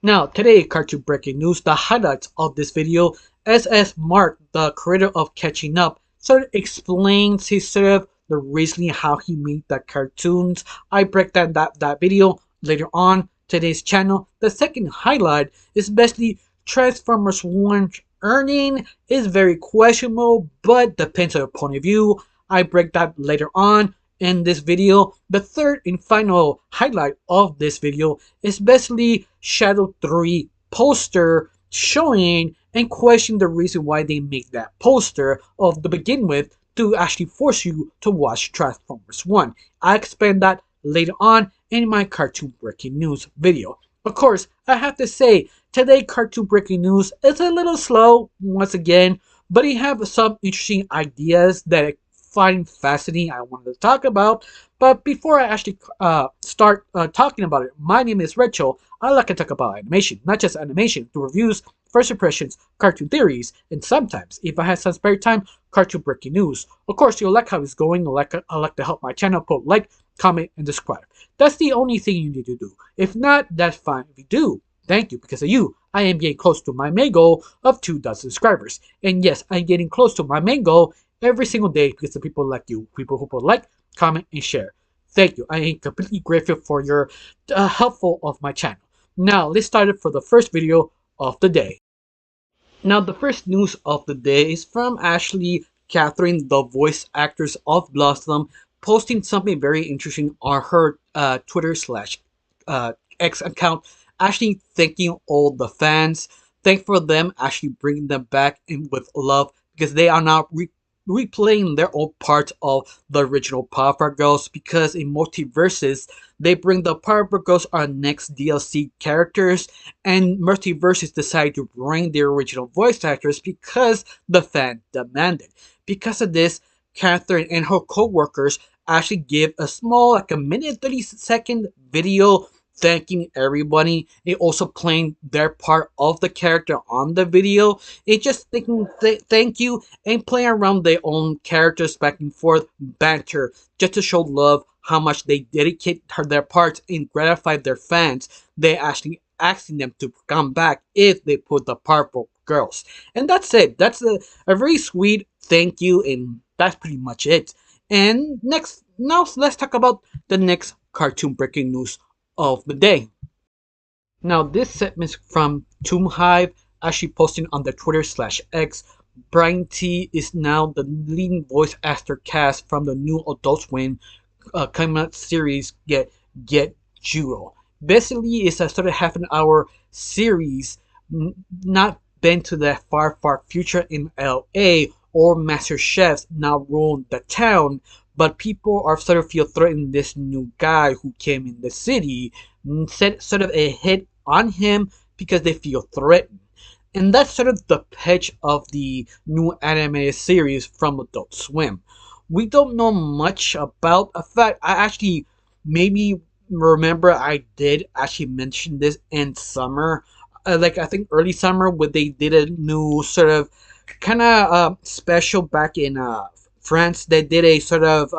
Now, today, cartoon breaking news, the highlights of this video, SS Mark, the creator of Catching Up, sort of explains his sort of the reasoning how he made the cartoons. I break down that video later on today's channel. The second highlight is basically Transformers 1 earning is very questionable, but depends on your point of view. I break that later on in this video. The third and final highlight of this video is basically Shadow 3 poster showing and questioning the reason why they make that poster of the begin with to actually force you to watch Transformers 1. I explain that later on in my cartoon breaking news video. Of course, I have to say, today cartoon breaking news is a little slow once again, but I have some interesting ideas that I find fascinating I wanted to talk about. But before I actually start talking about it, my name is Rachel. I like to talk about animation, not just animation, through reviews, first impressions, cartoon theories, and sometimes, if I have some spare time, cartoon breaking news. Of course, you'll like how it's going. I like to help my channel, put like, comment, and subscribe. That's the only thing you need to do. If not, that's fine. If you do, thank you. Because of you, I am getting close to my main goal of 2,000 subscribers. And yes, I'm getting close to my main goal every single day because of people like you, people who put like, comment, and share. Thank you. I am completely grateful for your helpful of my channel. Now, let's start it for the first video of the day. Now, the first news of the day is from Ashley Catherine, the voice actress of Blossom, posting something very interesting on her Twitter slash X account, actually thanking all the fans. Thank for them actually bringing them back in with love because they are now replaying their own part of the original Powerpuff Girls, because in Multiverses they bring the Powerpuff Girls are next DLC characters, and Multiverses decided to bring their original voice actors because the fan demanded. Because of this, Catherine and her co-workers actually give a small, like a minute 30-second video thanking everybody. They also playing their part of the character on the video. It's just thinking thank you and playing around their own characters back and forth, banter, just to show love, how much they dedicate their parts and gratify their fans. They actually asking them to come back if they put the Powerpuff Girls. And that's it. That's a very sweet thank you, and that's pretty much it. And now let's talk about the next cartoon breaking news of the day. Now, this segment is from Tomb Hive, actually posting on the Twitter slash X. Brian T is now the leading voice actor cast from the new Adult Swim coming out series Get Judo. Basically, it's a sort of half an hour series, not been to the far future in LA, or Master Chefs now rule the town, but people are sort of feel threatened. This new guy who came in the city set sort of a hit on him because they feel threatened. And that's sort of the pitch of the new animated series from Adult Swim. We don't know much about. In fact, I actually maybe remember I did actually mention this in summer, like I think early summer, when they did a new sort of kind of special back in France. They did a sort of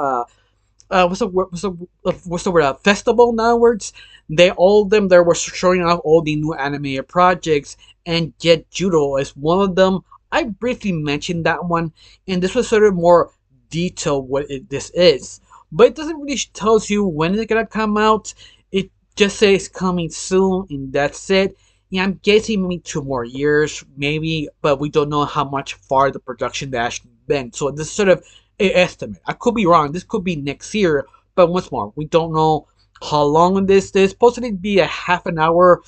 what's the word? Festival nowadays. They all of them there were showing off all the new animated projects, and Get Judo is one of them. I briefly mentioned that one, and this was sort of more detailed what this is, but it doesn't really tells you when it's gonna come out. It just says coming soon, and that's it. Yeah, I'm guessing maybe 2 more years, maybe, but we don't know how much far the production actually been. So this is sort of an estimate. I could be wrong. This could be next year, but once more, we don't know how long this is. Supposed to be a half an hour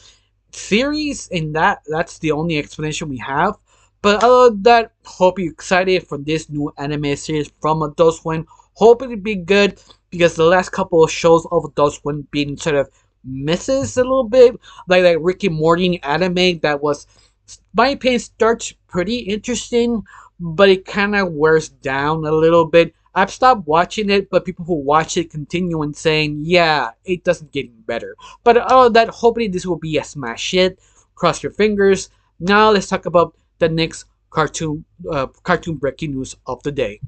series, and that's the only explanation we have. But other than that, hope you're excited for this new anime series from Adult Swim. Hope it'll be good, because the last couple of shows of Adult Swim being sort of misses a little bit, like Rick and Morty anime that was, my opinion, starts pretty interesting, but it kind of wears down a little bit. I've stopped watching it, but people who watch it continue and saying, yeah, it doesn't get any better. But other than that, hopefully this will be a smash hit. Cross your fingers. Now let's talk about the next cartoon breaking news of the day.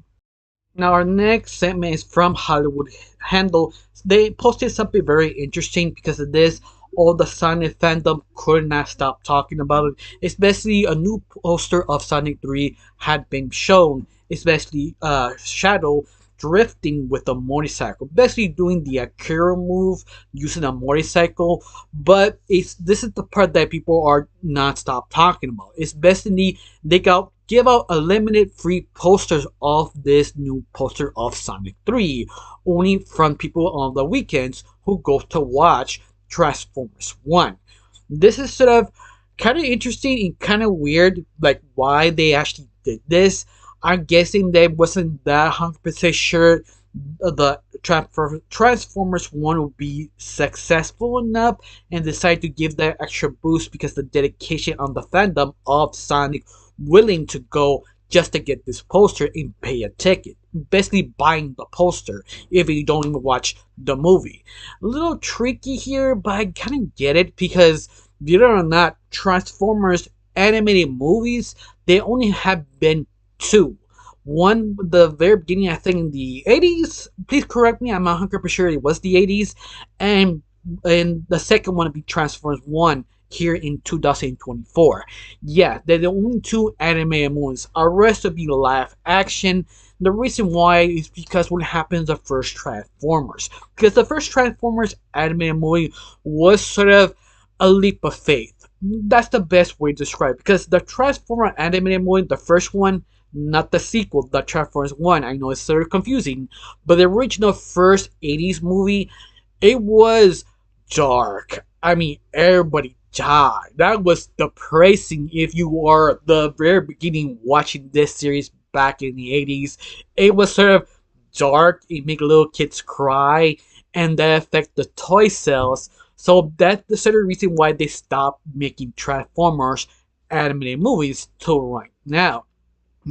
Now our next segment is from Hollywood Handle. They posted something very interesting because of this. all the Sonic fandom could not stop talking about it. Especially a new poster of Sonic 3 had been shown, especially Shadow drifting with a motorcycle, basically doing the Akira move using a motorcycle. But this is the part that people are not stop talking about. It's basically they give out a limited free posters of this new poster of Sonic 3, only from people on the weekends who go to watch Transformers 1. This is sort of kind of interesting and kind of weird, like why they actually did this. I'm guessing they wasn't that 100% sure the Transformers 1 would be successful enough and decide to give that extra boost because the dedication on the fandom of Sonic willing to go just to get this poster and pay a ticket. Basically buying the poster if you don't even watch the movie. A little tricky here, but I kind of get it because believe it or not, Transformers animated movies, they only have been two. One, the very beginning, I think in the 80s. Please correct me, I'm not 100% sure it was the 80s. And the second one would be Transformers 1 here in 2024. Yeah, they're the only two animated movies. Our rest will be live action. The reason why is because what happens the first Transformers. Because the first Transformers animated movie was sort of a leap of faith. That's the best way to describe it. Because the Transformer animated movie, the first one, not the sequel, the Transformers 1. I know it's sort of confusing, but the original first 80s movie, it was dark. I mean, everybody died. That was depressing if you are the very beginning watching this series back in the 80s. It was sort of dark, it make little kids cry, and that affect the toy sales. So that's the sort of reason why they stopped making Transformers animated movies till right now.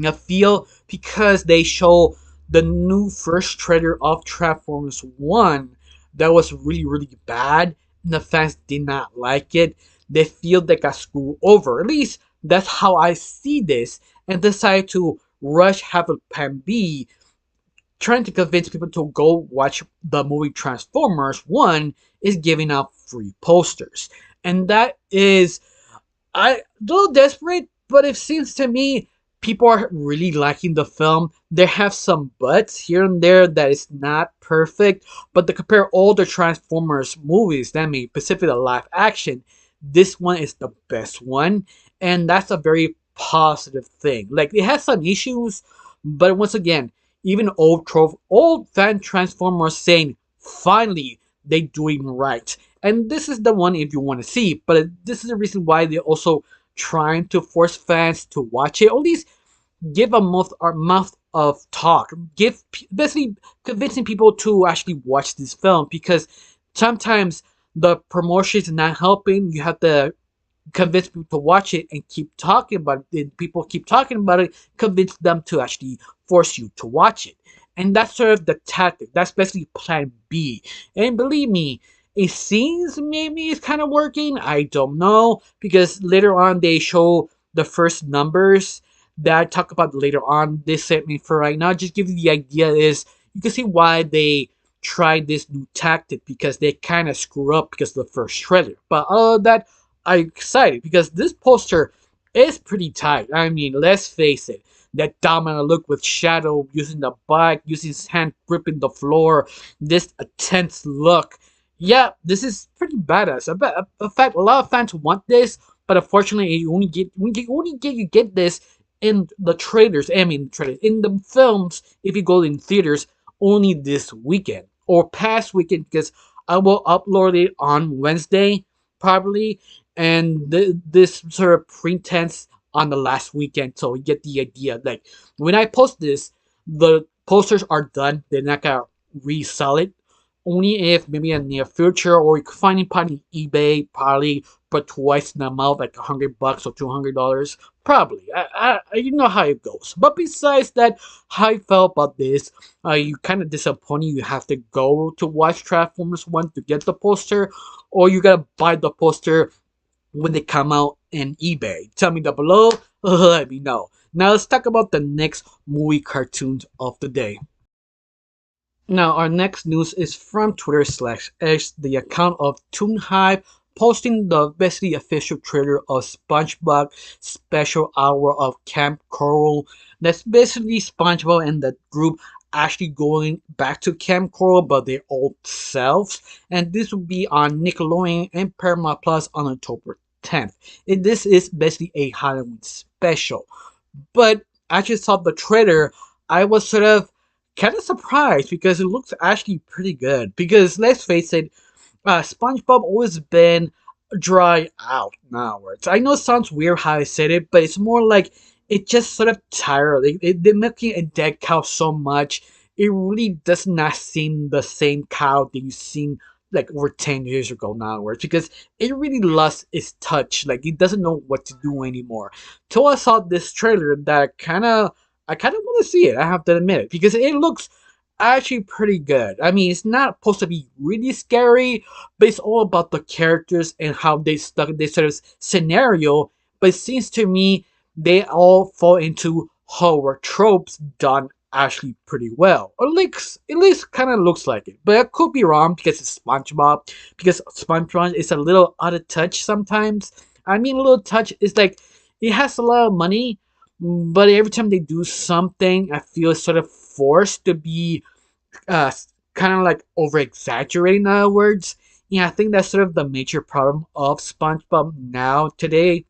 I feel because they show the new first trailer of Transformers 1 that was really, really bad, and the fans did not like it. They feel they got screwed over. At least that's how I see this, and decide to rush have a plan B, trying to convince people to go watch the movie Transformers 1 is giving out free posters. And that is a little desperate, but it seems to me people are really liking the film. There have some buts here and there that is not perfect, but to compare all the Transformers movies, that mean specifically the live action, this one is the best one, and that's a very positive thing. Like it has some issues, but once again, even old fan Transformers saying finally they doing right. And this is the one if you want to see, but this is the reason why they're also trying to force fans to watch it, or at least give a mouth of talk, basically convincing people to actually watch this film, because sometimes the promotion is not helping. You have to convince people to watch it and keep talking about it. And people keep talking about it, convince them to actually force you to watch it. And that's sort of the tactic. That's basically plan B. And believe me, it seems maybe it's kind of working. I don't know. Because later on, they show the first numbers that I talk about later on this segment. For right now, just give you the idea is you can see why they tried this new tactic, because they kind of screw up because of the first trailer. But other than that, I'm excited because this poster is pretty tight. I mean, let's face it. That dominant look with Shadow using the bike, using his hand gripping the floor, this intense look. Yeah, this is pretty badass. In fact, a lot of fans want this, but unfortunately, you get this in the trailers. I mean, trailers in the films. If you go in theaters, only this weekend or past weekend, because I will upload it on Wednesday probably, and this sort of pretense on the last weekend, so you get the idea. Like when I post this, the posters are done. They're not gonna resell it. Only if maybe in the near future, or you can find it probably eBay, probably for twice the amount, like $100 or $200, probably. You know how it goes. But besides that, how I felt about this, you kind of disappointed. You have to go to watch Transformers 1 to get the poster, or you gotta buy the poster when they come out in eBay. Tell me down below. Let me know. Now let's talk about the next movie cartoons of the day. Now our next news is from Twitter/X, the account of ToonHive posting the basically official trailer of SpongeBob Special Hour of Camp Coral. That's basically SpongeBob and the group actually going back to Camp Coral but their old selves. And this will be on Nickelodeon and Paramount Plus on October 10th. And this is basically a Halloween special. But I just saw the trailer, I was sort of kind of surprised because it looks actually pretty good. Because let's face it, SpongeBob always been dry out now. I know it sounds weird how I said it, but it's more like it just sort of tired. They're making a dead cow so much, it really does not seem the same cow that you've seen like over 10 years ago now, because it really lost its touch. Like it doesn't know what to do anymore. Till I saw this trailer that I kind of want to see it. I have to admit it because it looks actually pretty good. I mean, it's not supposed to be really scary, but it's all about the characters and how they stuck in this sort of scenario. But it seems to me they all fall into horror tropes done actually pretty well. Or at least kind of looks like it. But I could be wrong because it's SpongeBob. Because SpongeBob is a little out of touch sometimes. I mean, a little touch is like it has a lot of money, but every time they do something, I feel sort of forced to be uh, kind of like over exaggerating in other words. Yeah, I think that's sort of the major problem of SpongeBob now today.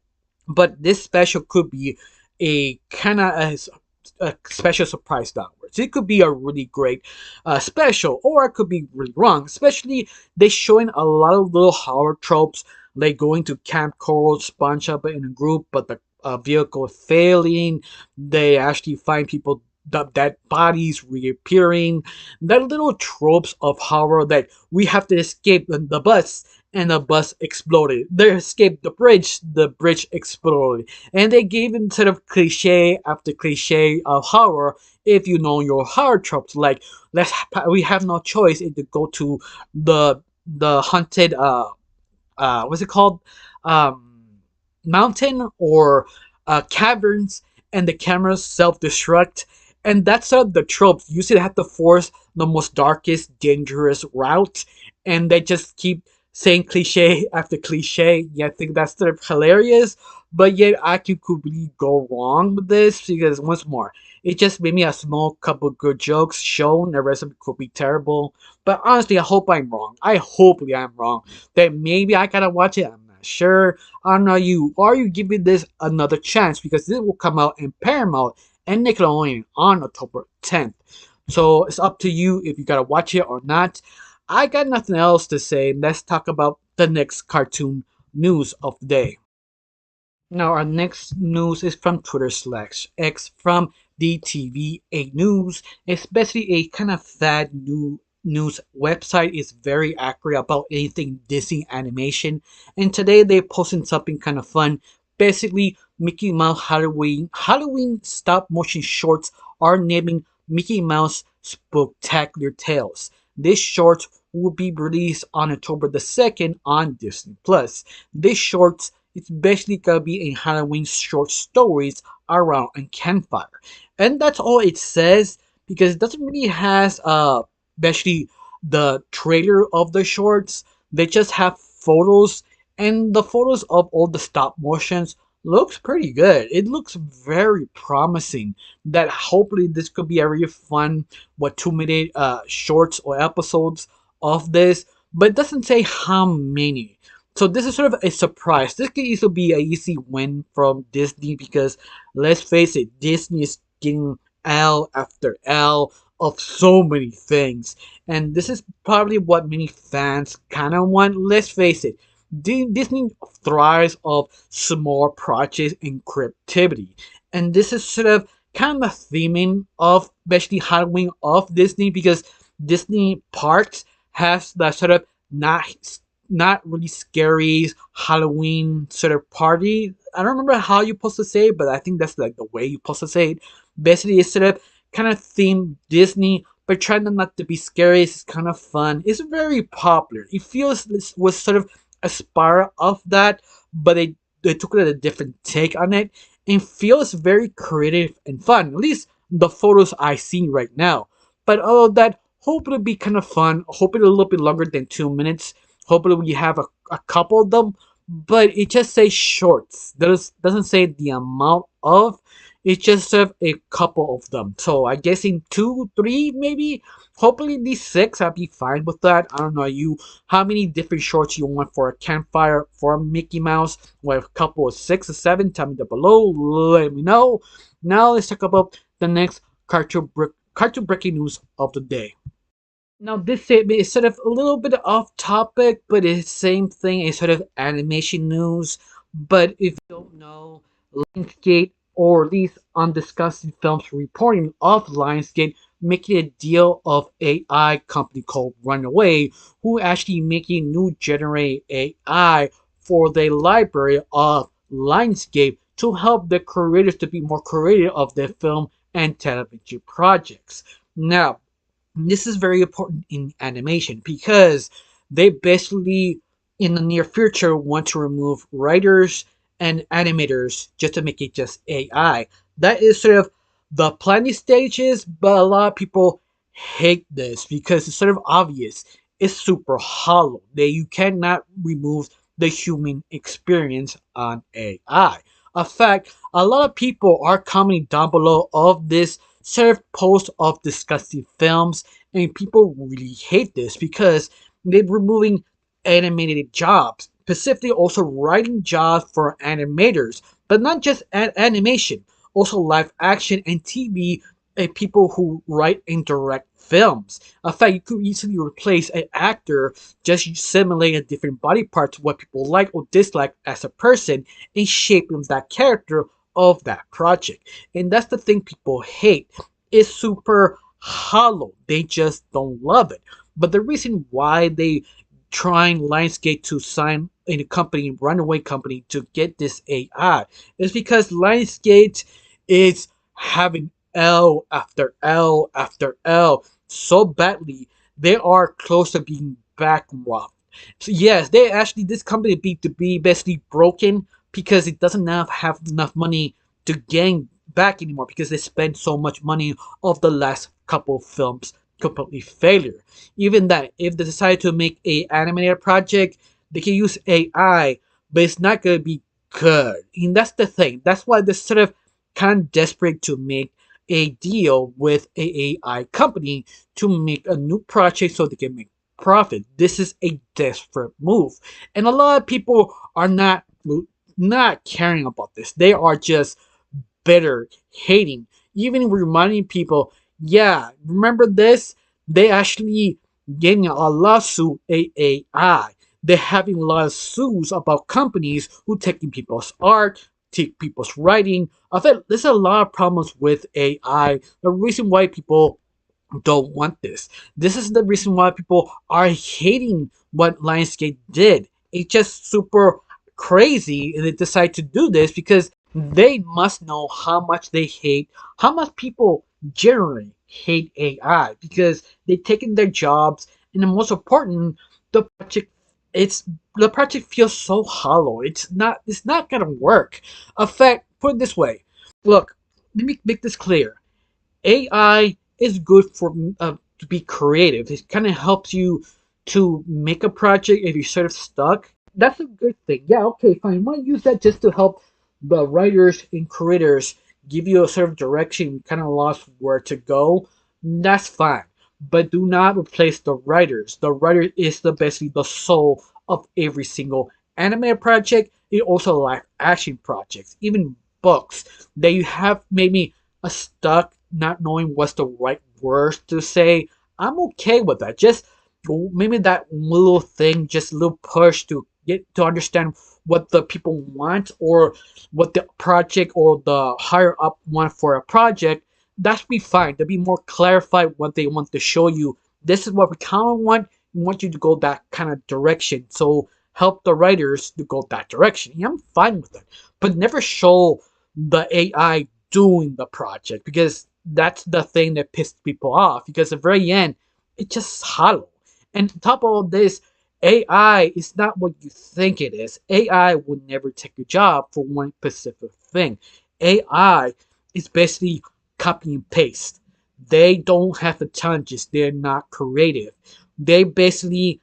But this special could be a kind of a special surprise downwards. It could be a really great special, or it could be really wrong. Especially they showing a lot of little horror tropes, like going to Camp Coral, SpongeBob in a group, but the vehicle failing. They actually find people dead bodies reappearing. That little tropes of horror that we have to escape the bus and the bus exploded. They escaped the bridge exploded. And they gave him sort of cliche after cliche of horror if you know your horror tropes. Like we have no choice if to go to the haunted what's it called? Um Mountain or caverns, and the cameras self-destruct. And that's sort of the trope. You usually have to force the most darkest, dangerous route, and they just keep saying cliche after cliche. Yeah, I think that's sort of hilarious, but yet I could really go wrong with this because once more, it just made me a small couple good jokes shown. The rest of it could be terrible. But honestly, I hope I'm wrong. I hope I'm wrong. That maybe I gotta watch it. I'm not sure. I don't know you. Are you giving this another chance? Because this will come out in Paramount and Nickelodeon on October 10th. So it's up to you if you gotta watch it or not. I got nothing else to say. Let's talk about the next cartoon news of the day. Now, our next news is from Twitter/X from DTVA News. It's basically a kind of fad news website. It's very accurate about anything Disney animation. And today they're posting something kind of fun. Basically, Mickey Mouse Halloween stop motion shorts are naming Mickey Mouse Spooktacular Tales. This short will be released on October the 2nd on Disney Plus. This short it's basically gonna be a Halloween short stories around a campfire. And that's all it says because it doesn't really has basically the trailer of the shorts. They just have photos, and the photos of all the stop motions looks pretty good. It looks very promising. That hopefully this could be a really fun 2 minute shorts or episodes of this, but it doesn't say how many. So this is sort of a surprise. This could easily be an easy win from Disney because let's face it, Disney is getting L after L of so many things. And this is probably what many fans kind of want. Let's face it, Disney thrives of small projects and creativity. And this is sort of kind of the theming of especially Halloween of Disney because Disney parks has that sort of not really scary Halloween sort of party. I don't remember how you're supposed to say it, but I think that's like the way you're supposed to say it. Basically, it's sort of kind of themed Disney, but trying not to be scary. It's kind of fun. It's very popular. It feels this was sort of a spiral of that, but they took it a different take on it and feels very creative and fun. At least the photos I see right now. But all of that, hope it'll be kind of fun. Hope it'll a little bit longer than 2 minutes. Hopefully we have a couple of them, but it just says shorts. Doesn't say the amount of. It just says a couple of them. So I guess in 2, 3 maybe. Hopefully these 6, I'll be fine with that. I don't know you how many different shorts you want for a campfire for a Mickey Mouse. Or a couple of 6 or 7. Tell me down below. Let me know. Now let's talk about the next cartoon breaking news of the day. Now this segment is sort of a little bit off topic, but it's the same thing. It's sort of animation news. But if you don't know, Lionsgate, or at least Undiscussed Films reporting of Lionsgate making a deal of AI company called Runway, who actually making new generate AI for the library of Lionsgate to help the creators to be more creative of their film and television projects. Now, this is very important in animation because they basically, in the near future, want to remove writers and animators just to make it just AI. That is sort of the planning stages, but a lot of people hate this because it's sort of obvious. It's super hollow. That you cannot remove the human experience on AI. In fact, a lot of people are commenting down below of this sort of post of disgusting films, and people really hate this because they're removing animated jobs, specifically also writing jobs for animators, but not just animation, also live action and TV, and people who write and direct films. In fact, you could easily replace an actor just simulating different body parts, what people like or dislike as a person, and shaping that character of that project. And that's the thing people hate. It's super hollow. They just don't love it. But the reason why they trying Lionsgate to sign in a company, Runway company, to get this AI is because Lionsgate is having L after L after L so badly they are close to being bankrupt. So yes, they actually this company to be basically broken because it doesn't have enough money to gain back anymore because they spent so much money of the last couple films completely failure. Even that, if they decide to make a animated project, they can use AI, but it's not gonna be good. And that's the thing. That's why they're sort of kind of desperate to make a deal with a AI company to make a new project so they can make profit. This is a desperate move, and a lot of people are not caring about this. They are just bitter, hating, even reminding people, yeah, remember this? They actually getting a lawsuit AI. They're having a lot of suits about companies who taking people's art, take people's writing. I think there's a lot of problems with AI. The reason why people don't want this. This is the reason why people are hating what Lionsgate did. It's just super crazy and they decide to do this because they must know how much they hate, how much people generally hate AI because they've taken their jobs, and the most important, the project it's the project feels so hollow. It's not gonna work. In fact, put it this way. Look, let me make this clear. AI is good for to be creative. It kind of helps you to make a project if you're sort of stuck. That's a good thing. Yeah, okay, fine. You want to use that just to help the writers and creators give you a sort of direction. You kind of lost where to go. That's fine. But do not replace the writers. The writer is basically the soul of every single anime project. It also live action projects, even books that you have maybe a stuck not knowing what's the right words to say. I'm okay with that. Just maybe that little thing, just a little push to get to understand what the people want or what the project or the higher up want for a project. That should be fine. To be more clarified what they want to show you. This is what we kind of want. We want you to go that kind of direction. So help the writers to go that direction. Yeah, I'm fine with it. But never show the AI doing the project because that's the thing that pissed people off because at the very end it's just hollow. And on top of all this, AI is not what you think it is. AI will never take a job for one specific thing. AI is basically copy and paste. They don't have the challenges. They're not creative. They basically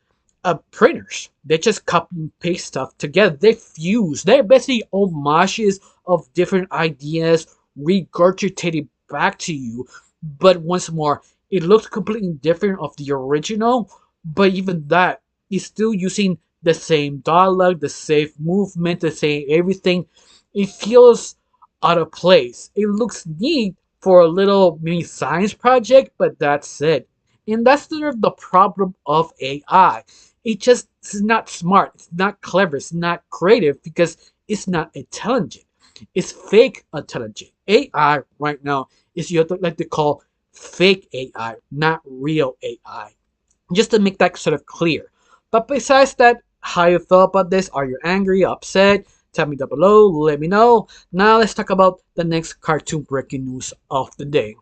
printers. They just copy and paste stuff together. They fuse. They're basically homages of different ideas regurgitated back to you. But once more, it looks completely different of the original. But even that is still using the same dialogue, the same movement, the same everything. It feels out of place. It looks neat for a little mini science project, but that's it. And that's sort of the problem of AI. It just is not smart, it's not clever, it's not creative because it's not intelligent. It's fake intelligent. AI right now is what like to call fake AI, not real AI. Just to make that sort of clear. But besides that, how you feel about this? Are you angry, upset? Tell me down below, let me know. Now let's talk about the next cartoon breaking news of the day.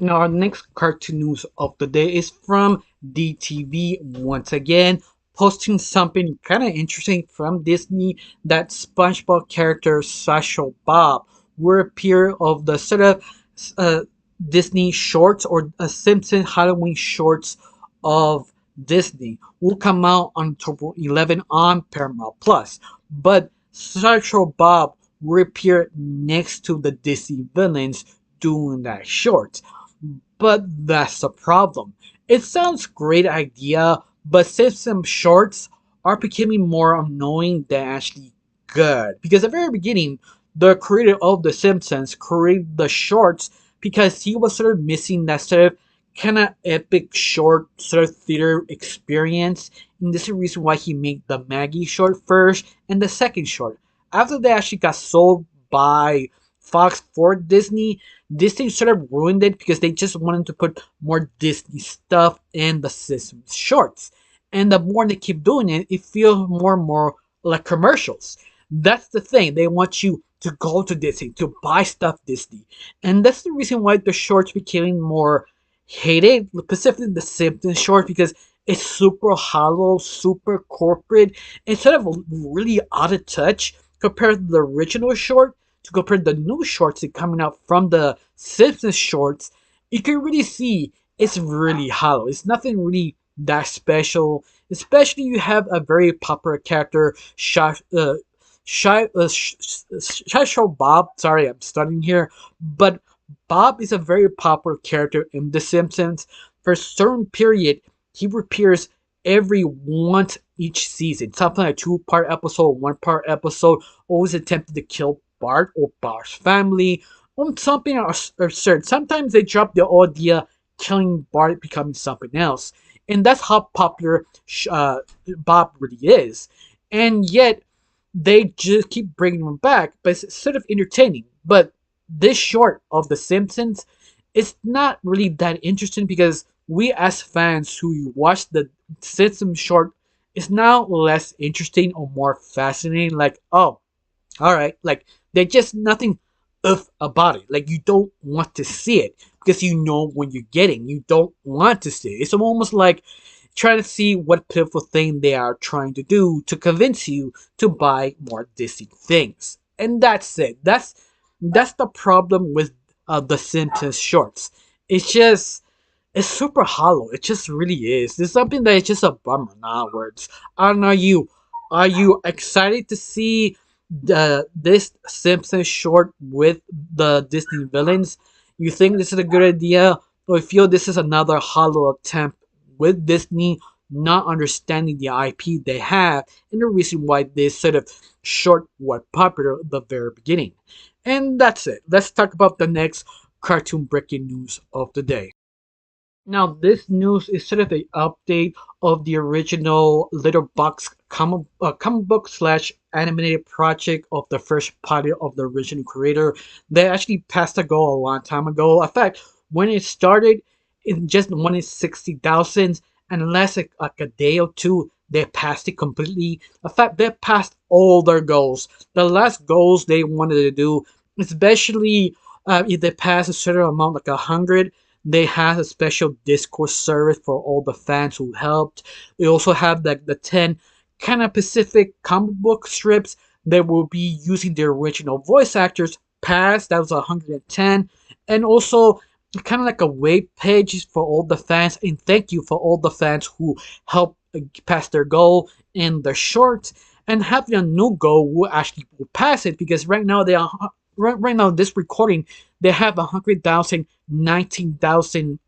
Now, our next cartoon news of the day is from DTV once again, posting something kind of interesting from Disney that SpongeBob character Satchel Bob will appear of the sort of uh, Disney shorts or a Simpson Halloween shorts of Disney will come out on October 11 on Paramount Plus. But Satchel Bob will appear next to the Disney villains doing that short. But that's the problem. It sounds great idea, but Simpson shorts are becoming more annoying than actually good. Because at the very beginning, the creator of The Simpsons created the shorts because he was sort of missing that sort of kind of epic short sort of theater experience. And this is the reason why he made the Maggie short first and the second short. After they actually got sold by Fox for Disney, Disney sort of ruined it because they just wanted to put more Disney stuff in the Simpsons shorts. And the more they keep doing it, it feels more and more like commercials. That's the thing. They want you to go to Disney, to buy stuff Disney. And that's the reason why the shorts became more hated, specifically the Simpsons shorts, because it's super hollow, super corporate, and sort of really out of touch compared to the original short. To compare the new shorts that coming out from the Simpsons shorts, you can really see it's really hollow. It's nothing really that special. Especially you have a very popular character, Show Bob. Sorry, I'm studying here, but Bob is a very popular character in The Simpsons. For a certain period, he appears every once each season, something like 2-part episode, 1-part episode, always attempted to kill Bart or Bart's family, or something absurd. Sometimes they drop the idea killing Bart becoming something else, and that's how popular Bob really is. And yet they just keep bringing him back, but it's sort of entertaining. But this short of The Simpsons is not really that interesting because we as fans who watch the Simpsons short is now less interesting or more fascinating. Like, oh, all right, like there's just nothing about it. Like you don't want to see it because you know what you're getting. You don't want to see it. It's almost like trying to see what pitiful thing they are trying to do to convince you to buy more Disney things. And that's it. That's the problem with the Simpsons shorts. It's just it's super hollow. It just really is. It's something that is just a bummer. In other words, I don't know you. Are you excited to see this Simpsons short with the Disney villains? You think this is a good idea, or you feel this is another hollow attempt with Disney not understanding the IP they have and the reason why this sort of short was popular at the very beginning? And that's it. Let's talk about the next cartoon breaking news of the day. Now, this news is sort of an update of the original Little Box comic book slash animated project of the first pilot of the original creator. They actually passed a goal a long time ago. In fact, when it started, it just wanted 60,000, and in less like a day or two, they passed it completely. In fact, they passed all their goals. The last goals they wanted to do, especially if they pass a certain amount, like 100, they have a special Discord service for all the fans who helped. They also have the 10 kind of Pacific comic book strips that will be using the original voice actors. Past that was 110, and also kind of like a web page for all the fans, and thank you for all the fans who helped pass their goal in the short, and having a new goal will actually will pass it, because right now they are right now this recording they have 100,000, 19,000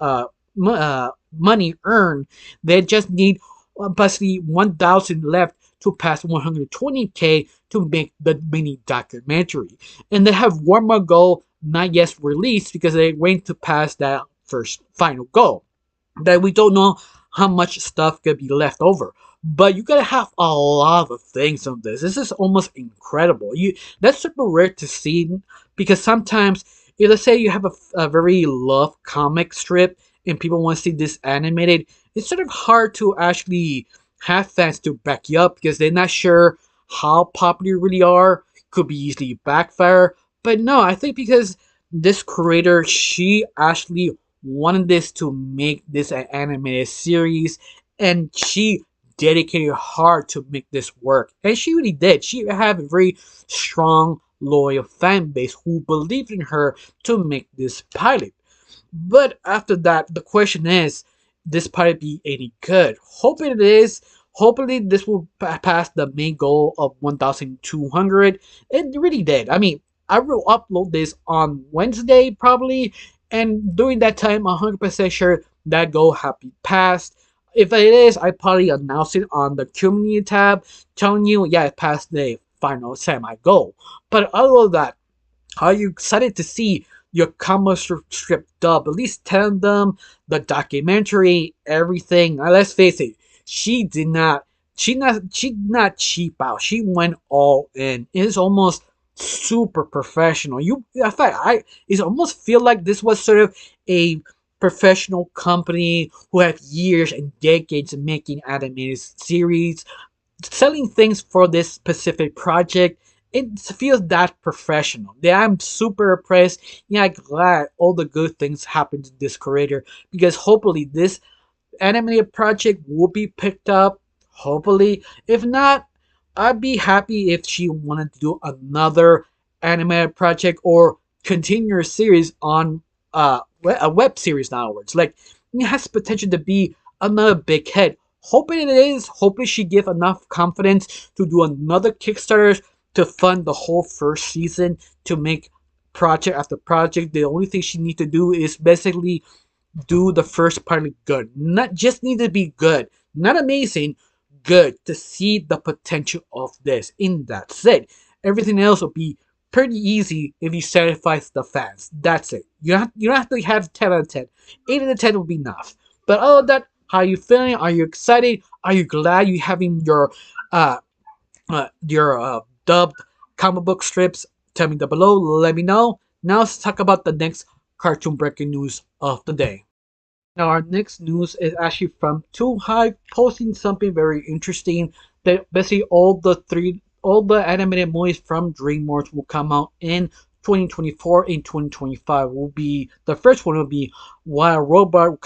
money earned. They just need basically 1,000 left to pass 120K to make the mini documentary, and they have one more goal not yet released because they're waiting to pass that first final goal. That we don't know how much stuff could be left over. But you gotta have a lot of things on this. This is almost incredible. That's super rare to see, because sometimes, if let's say you have a very love comic strip and people want to see this animated, it's sort of hard to actually have fans to back you up because they're not sure how popular you really are. Could be easily backfire. But no, I think because this creator, she actually wanted this to make this an animated series, and she dedicated hard to make this work, and she really did. She had a very strong loyal fan base who believed in her to make this pilot. But after that, the question is, this pilot be any good? Hoping it is. Hopefully this will pass the main goal of 1,200. It really did. I mean, I will upload this on Wednesday probably, and during that time, 100% sure that goal have been passed. If it is, I probably announce it on the community tab, telling you, yeah, it passed the final semi goal. But other than that, are you excited to see your comic strip dub? At least 10 of them, the documentary, everything. Now, let's face it, she did not. She did not cheap out. She went all in. It is almost super professional. In fact, it almost feel like this was sort of a professional company who have years and decades in making animated series, selling things for this specific project. It feels that professional. Yeah, I'm super impressed. Yeah, I'm glad all the good things happened to this creator, because hopefully this animated project will be picked up. Hopefully, if not, I'd be happy if she wanted to do another animated project or continue her series on a web series onwards. Like, it has potential to be another big hit. Hoping it is. Hoping she give enough confidence to do another Kickstarter to fund the whole first season, to make project after project. The only thing she need to do is basically do the first pilot good. Not just need to be good, not amazing, good, to see the potential of this. In that said, everything else will be pretty easy if you satisfy the fans. That's it. You don't have to have 10 out of 10. 8 out of 10 will be enough. But other than that, how are you feeling? Are you excited? Are you glad you having uh dubbed comic book strips? Tell me down below. Let me know. Now let's talk about the next cartoon breaking news of the day. Now, our next news is actually from Too High, posting something very interesting. That basically all the animated movies from DreamWorks will come out in 2024 and 2025. Will be the first one will be Wild Robot will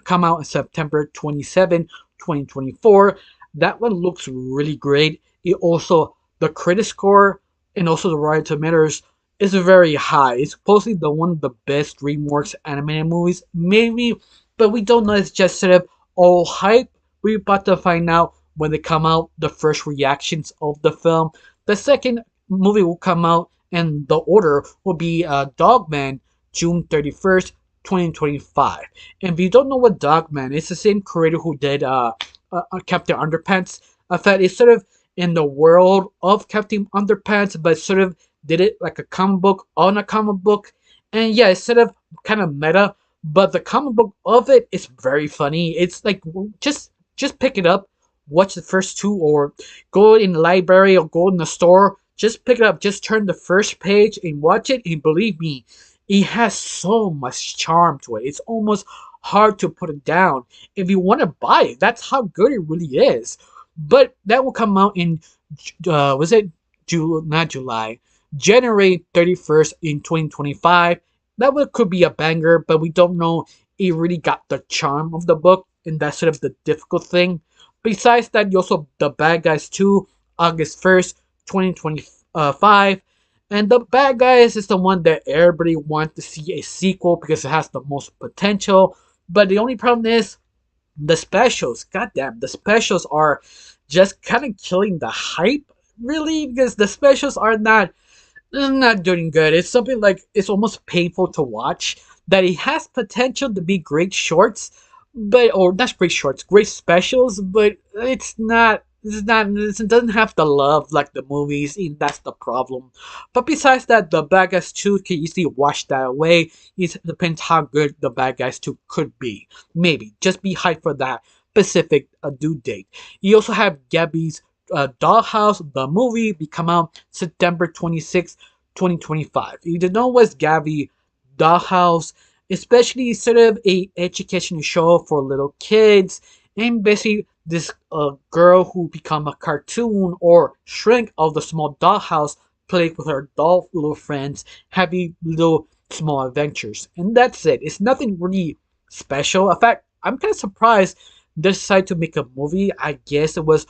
come out in September 27, 2024. That one looks really great. It also, the critic score and also the Rotten Tomatoes is very high. It's supposedly the one of the best DreamWorks animated movies, maybe, but we don't know. It's just sort of all hype. We're about to find out when they come out, the first reactions of the film. The second movie will come out, and the order will be Dogman, June 31st, 2025. And if you don't know what Dogman, it's the same creator who did Captain Underpants. In fact, it's sort of in the world of Captain Underpants, but sort of did it like a comic book on a comic book. And yeah, it's sort of kind of meta, but the comic book of it is very funny. It's like, just pick it up, watch the first two, or go in the library or go in the store. Just pick it up, just turn the first page and watch it, and believe me, it has so much charm to it. It's almost hard to put it down. If you want to buy it, that's how good it really is. But that will come out in was it not July, January 31st in 2025. That one could be a banger, but we don't know it really got the charm of the book, and that's sort of the difficult thing. Besides that, you also The Bad Guys 2, August 1st, 2025. And the bad guys is the one that everybody wants to see a sequel because it has the most potential. But the only problem is the specials. Goddamn, the specials are just kind of killing the hype, really, because the specials are not doing good. It's something like it's almost painful to watch. That it has potential to be great shorts, but or not great shorts, great specials, but it's not. It doesn't have the love like the movies, and that's the problem. But besides that, the Bad Guys 2 can easily wash that away. It depends how good the Bad Guys 2 could be. Maybe. Just be hyped for that specific due date. You also have Gabby's Dollhouse, the movie, be come out September 26, 2025. You don't know what's Gabby Dollhouse, especially sort of a educational show for little kids, and basically this girl who become a cartoon or shrink of the small dollhouse, played with her doll little friends, having little small adventures, and that's it. It's nothing really special. In fact, I'm kind of surprised they decided to make a movie. I guess it was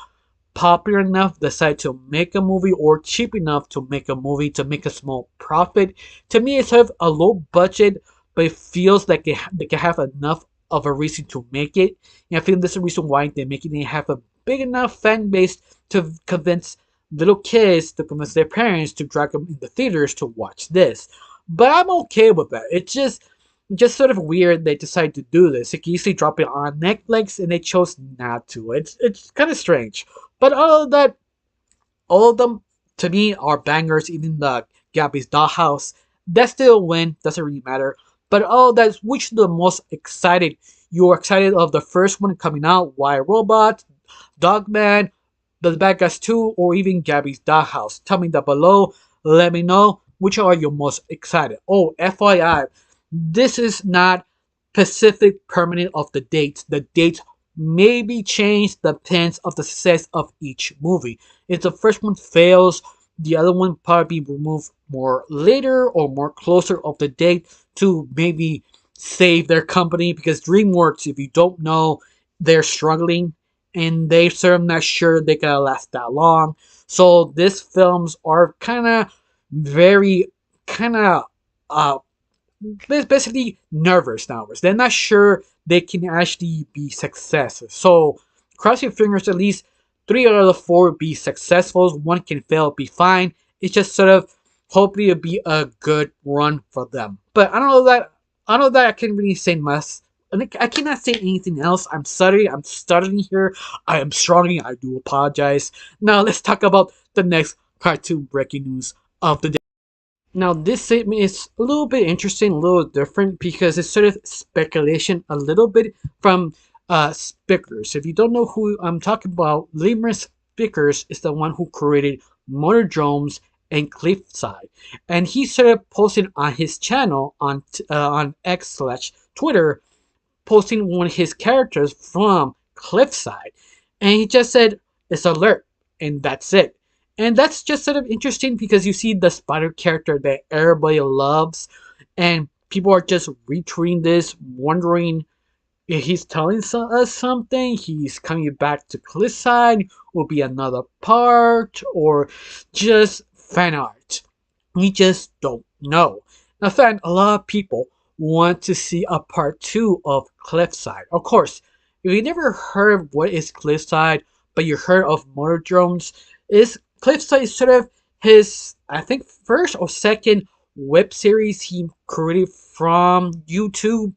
popular enough decide to make a movie or cheap enough to make a movie to make a small profit. To me, it's sort of a low budget, but it feels like they can have enough of a reason to make it. And I feel that's the reason why they're making it have a big enough fan base to convince little kids, to convince their parents to drag them in the theaters to watch this. But I'm okay with that. It's just sort of weird they decided to do this. They could easily drop it on Netflix and they chose not to. It's kind of strange. But all of them to me are bangers. Even the Gabby's Dollhouse, that still win. Doesn't really matter. But all that's which the most excited. You're excited of the first one coming out, Why Robot, Dogman, The Bad Guys 2, or even Gabby's Dollhouse. Tell me that below. Let me know which are you most excited. Oh, FYI, this is not specific permanent of the dates. The dates may be changed depends of the success of each movie. If the first one fails, the other one probably be removed more later or more closer of the date to maybe save their company, because DreamWorks, if you don't know, they're struggling and they're sort of not sure they gonna last that long. So these films are kind of very kind of uh basically nervous now. They're not sure they can actually be successes. So cross your fingers, at least 3 out of the 4 be successful. One can fail, be fine. It's just sort of hopefully it'll be a good run for them. But I don't know that I can really say much. I cannot say anything else. I'm sorry. I'm stuttering here. I am struggling. I do apologize. Now let's talk about the next cartoon breaking news of the day. Now, this statement is a little bit interesting, a little different, because it's sort of speculation a little bit from Spickers. If you don't know who I'm talking about, Lemur Spickers is the one who created Motor Drones and Cliffside. And he started posting on his channel on X/Twitter, posting one of his characters from Cliffside. And he just said, it's alert, and that's it. And that's just sort of interesting because you see the spider character that everybody loves, and people are just retweeting this, wondering if he's telling us something, he's coming back to Cliffside, will be another part, or just fan art. We just don't know. In fact, a lot of people want to see a part 2 of Cliffside. Of course, if you never heard of what is Cliffside, but you heard of Motor Drones, is Cliffside is sort of his, I think, first or second web series he created from YouTube.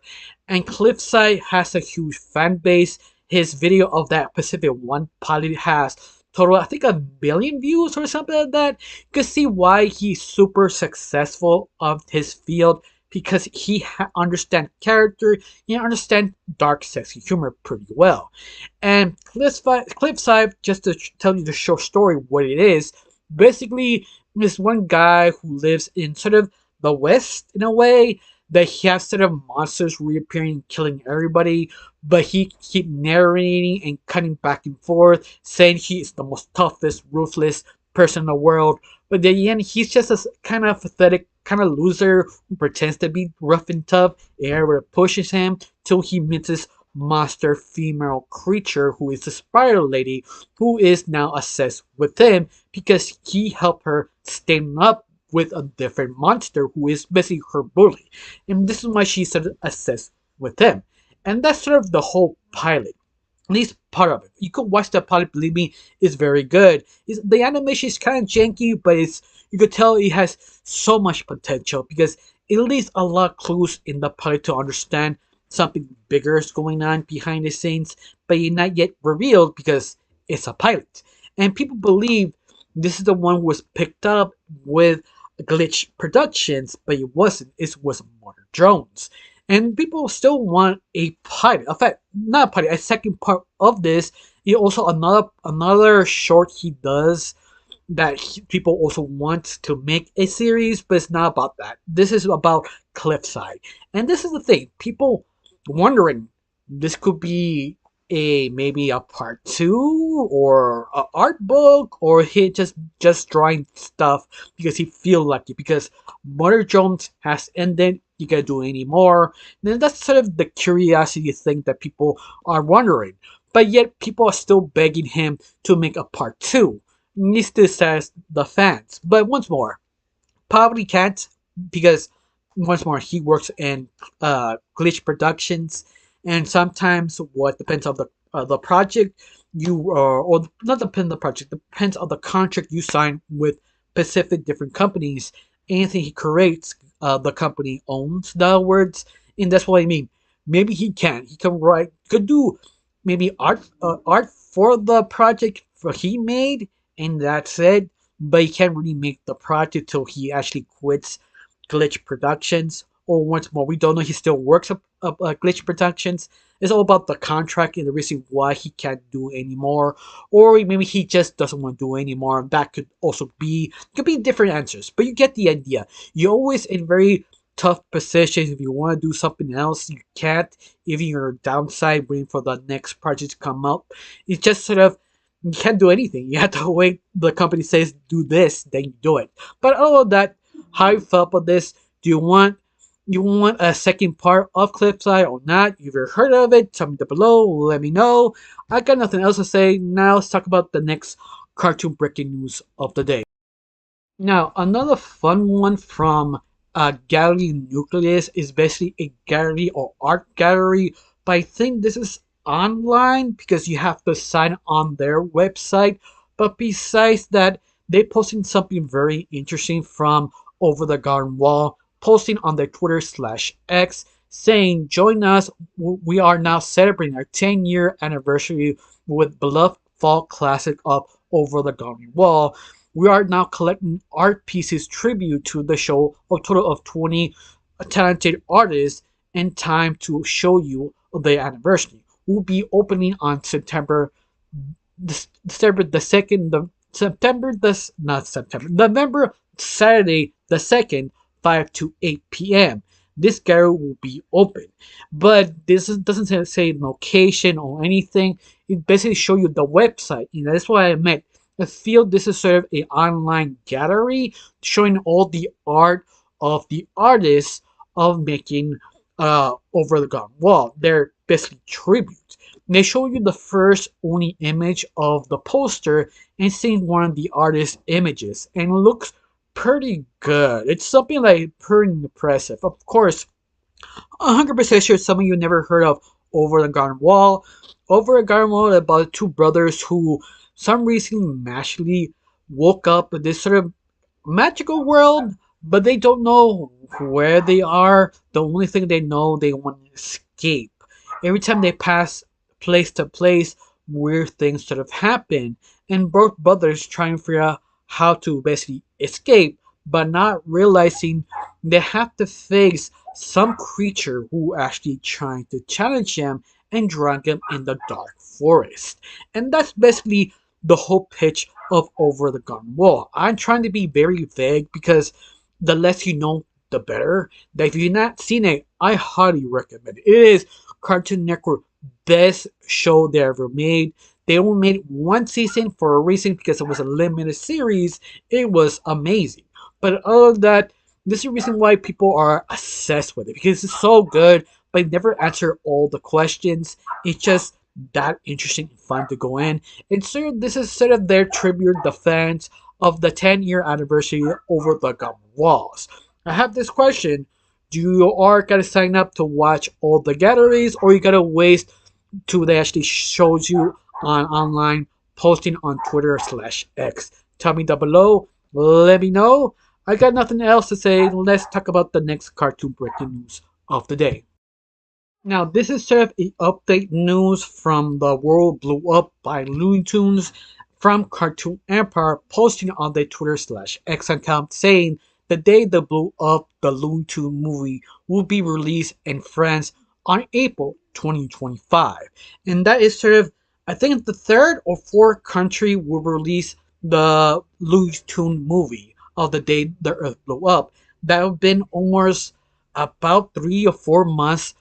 And Cliffside has a huge fan base. His video of that Pacific One pilot has total, I think, 1 billion views or something like that. You can see why he's super successful of his field, because he understands character, he understands dark, sexy humor pretty well. And Cliffside, just to tell you the short story, what it is, basically, this one guy who lives in sort of the West, in a way, that he has sort of monsters reappearing, killing everybody, but he keep narrating and cutting back and forth, saying he is the most toughest, ruthless person in the world. But in the end, he's just a kind of pathetic, kind of loser who pretends to be rough and tough, and everybody pushes him till he meets this monster female creature who is the spider lady, who is now obsessed with him because he helped her stand up with a different monster who is basically her bully. And this is why she's sort of obsessed with him. And that's sort of the whole pilot. At least part of it. You could watch the pilot, believe me, it's very good. The animation is kind of janky, but you could tell it has so much potential because it leaves a lot of clues in the pilot to understand something bigger is going on behind the scenes, but it's not yet revealed because it's a pilot. And people believe this is the one who was picked up with Glitch Productions, but it wasn't. It was Mother Jones. And people still want a pilot. In fact, not a pilot, a second part of this. He also another short he does that people also want to make a series, but it's not about that. This is about Cliffside, and this is the thing. People wondering this could be a maybe a part two or a art book, or he just drawing stuff because he feel like it because Mother Jones has ended. You gotta do any more? Then that's sort of the curiosity thing that people are wondering. But yet people are still begging him to make a part two. This still says the fans. But once more, probably can't because once more he works in Glitch Productions, and sometimes what depends on the project you or not depend on the project depends on the contract you sign with specific different companies. Anything he creates, the company owns. In other words, and that's what I mean. Maybe he can write could do maybe art for the project he made, and that's it. But he can't really make the project till he actually quits Glitch Productions. Or once more, we don't know he still works at Glitch Productions. It's all about the contract and the reason why he can't do anymore. Or maybe he just doesn't want to do anymore. That could be different answers. But you get the idea. You're always in very tough positions. If you want to do something else, you can't. Even you're downside waiting for the next project to come up. It's just sort of you can't do anything. You have to wait. The company says do this, then you do it. But all of that, how you felt about this? Do you want a second part of Cliffside or not? If you've heard of it, tell me down below. Let me know. I got nothing else to say. Now let's talk about the next cartoon breaking news of the day. Now, another fun one from Gallery Nucleus is basically a gallery or art gallery, but I think this is online because you have to sign on their website. But besides that, they posting something very interesting from Over the Garden Wall, posting on their Twitter/X saying, "Join us. We are now celebrating our 10-year anniversary with beloved fall classic of Over the Garden Wall. We are now collecting art pieces tribute to the show, a total of 20 talented artists, and time to show you the anniversary. We'll be opening on December the 2nd, November Saturday the 2nd, 5 to 8 p.m. This gallery will be open." But doesn't say location or anything. It basically show you the website. That's what I meant. I feel this is sort of an online gallery showing all the art of the artists of making Over the Garden Wall. They're basically tributes. They show you the first only image of the poster and seeing one of the artist's images, and it looks pretty good. It's something like pretty impressive. Of course, 100% sure some of you never heard of Over the Garden Wall. Over the Garden Wall about two brothers who some reason magically woke up in this sort of magical world, but they don't know where they are. The only thing they know, they want to escape. Every time they pass place to place, weird things sort of happen, and both brothers try and figure out how to basically escape, but not realizing they have to face some creature who actually trying to challenge them and drag them in the dark forest. And that's basically the whole pitch of Over the Garden Wall. I'm trying to be very vague because the less you know, the better. That if you've not seen it, I highly recommend it. It is Cartoon Network best show they ever made. They only made one season for a reason because it was a limited series. It was amazing. But other than that, this is the reason why people are obsessed with it because it's so good, but it never answer all the questions. It's just that interesting and fun to go in. And so this is sort of their tribute, the fans of the 10-year anniversary over the Gum Walls. I have this question. Do you are gonna sign up to watch all the galleries, or you gotta wait till they actually shows you on online posting on Twitter/X? Tell me down below. Let me know. I got nothing else to say. Let's talk about the next cartoon breaking news of the day. Now, this is sort of a update news from the world blew up by Looney Tunes from Cartoon Empire posting on their Twitter/X account saying the day they blew up the Looney Tunes movie will be released in France on April 2025. And that is sort of, I think, the third or fourth country will release the Looney Tunes movie of the day the Earth blew up. That have been almost about 3 or 4 months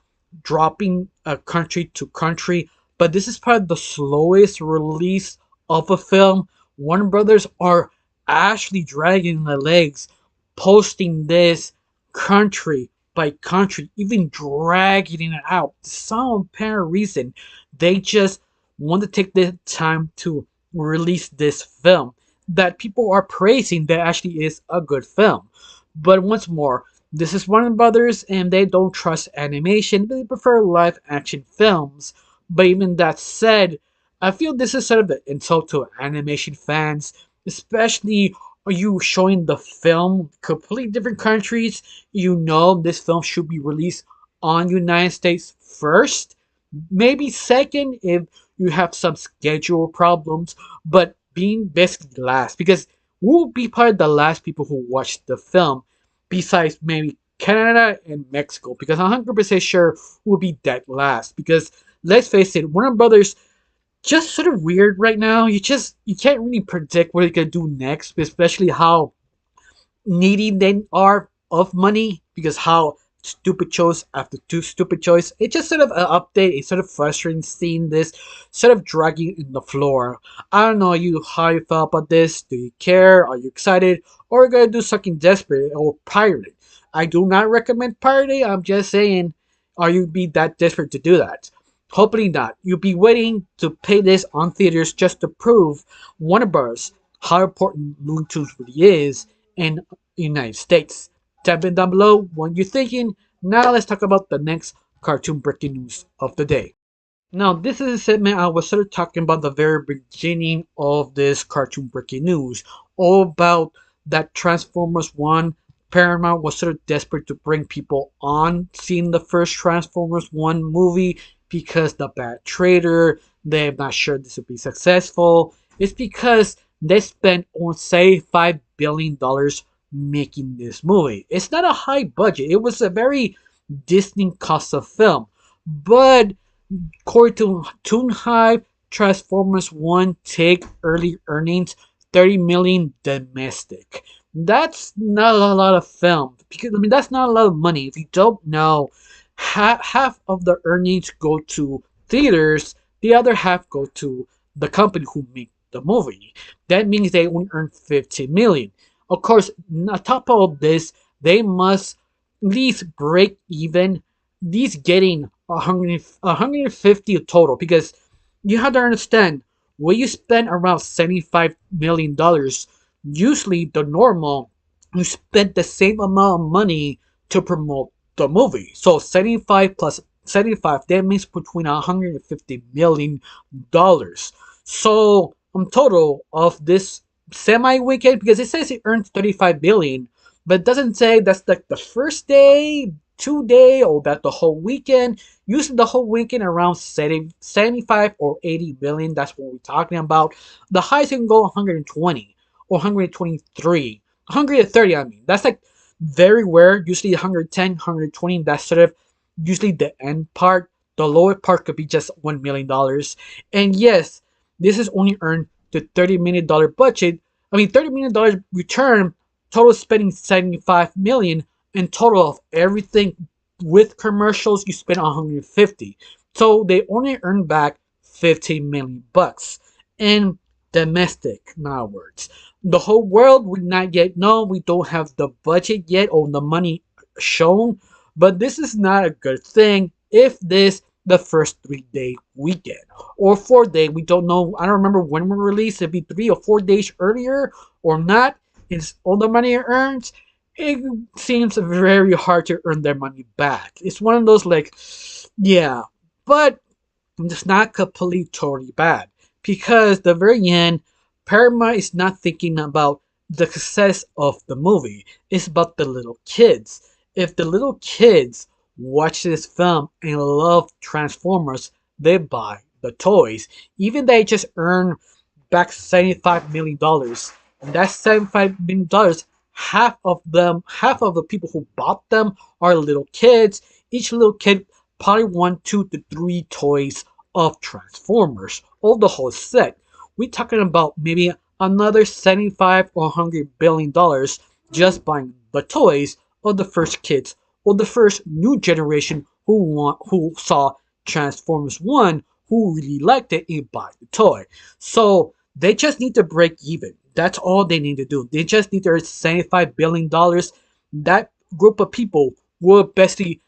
dropping country to country, but this is probably the slowest release of a film. Warner Brothers are actually dragging their legs, posting this country by country, even dragging it out. For some apparent reason, they just want to take the time to release this film that people are praising that actually is a good film. But once more, this is Warner Brothers and they don't trust animation, they prefer live action films. But even that said, I feel this is sort of an insult to animation fans, especially are you showing the film completely different countries. You know this film should be released on United States first, maybe second if you have some schedule problems, but being basically last because we'll be probably the last people who watch the film besides maybe Canada and Mexico, because I'm 100% sure we'll be dead last. Because let's face it, Warner Brothers just sort of weird right now. You can't really predict what they're gonna do next, especially how needy they are of money, because how stupid choice after two stupid choice. It's just sort of an update. It's sort of frustrating seeing this sort of dragging in the floor. I don't know you how you felt about this. Do you care? Are you excited? Or are you gonna do something desperate or pirate? I do not recommend pirating. I'm just saying, are you be that desperate to do that? Hopefully not. You'll be waiting to pay this on theaters just to prove Warner Bros. How important Looney Tunes really is in the United States. Type in down below what you're thinking. Now let's talk about the next cartoon breaking news of the day. Now, this is a segment I was sort of talking about the very beginning of this cartoon breaking news, all about that Transformers 1. Paramount was sort of desperate to bring people on seeing the first Transformers 1 movie because the bad trailer, they're not sure this will be successful. It's because they spent almost $75 billion making this movie. It's not a high budget. It was a very Disney cost of film. But according to Toon Hive, Transformers 1 take early earnings 30 million domestic. That's not a lot of film. Because I mean that's not a lot of money. If you don't know, half of the earnings go to theaters, the other half go to the company who made the movie. That means they only earn 15 million. Of course, on top of all this, they must at least break even, at least getting 150 total, because you have to understand when you spend around $75 million, usually the normal you spend the same amount of money to promote the movie. So 75 plus 75, that means between $150 million. So on total of this semi weekend, because it says it earns 35 billion, but it doesn't say that's like the first day, 2 day, or that the whole weekend. Usually the whole weekend around 75 or 80 billion. That's what we're talking about. The highest can go 120 or 123, 130. I mean, that's like very rare. Usually 110, 120. That's sort of usually the end part. The lower part could be just $1 million. And yes, this is only earned the $30 million budget. I mean, $30 million return. Total spending 75 million. In total of everything with commercials, you spend 150. So they only earn back 15 million bucks in domestic. In other words, the whole world we not yet know. We don't have the budget yet or the money shown. But this is not a good thing if this the first 3-day weekend or 4-day. We don't know. I don't remember when we released. It'd be 3 or 4 days earlier or not. It's all the money it earns. It seems very hard to earn their money back. It's one of those like, yeah, but it's not completely totally bad because the very end, Paramount is not thinking about the success of the movie. It's about the little kids. If the little kids watch this film and love Transformers, they buy the toys. Even they just earn back $75 million. And that $75 million, half of the people who bought them are little kids. Each little kid probably won 2 to 3 toys of Transformers, or the whole set. We're talking about maybe another 75 or $100 billion just buying the toys of the first kids or the first new generation who saw Transformers 1, who really liked it and bought the toy. So they just need to break even. That's all they need to do. They just need to earn $75 billion. That group of people will basically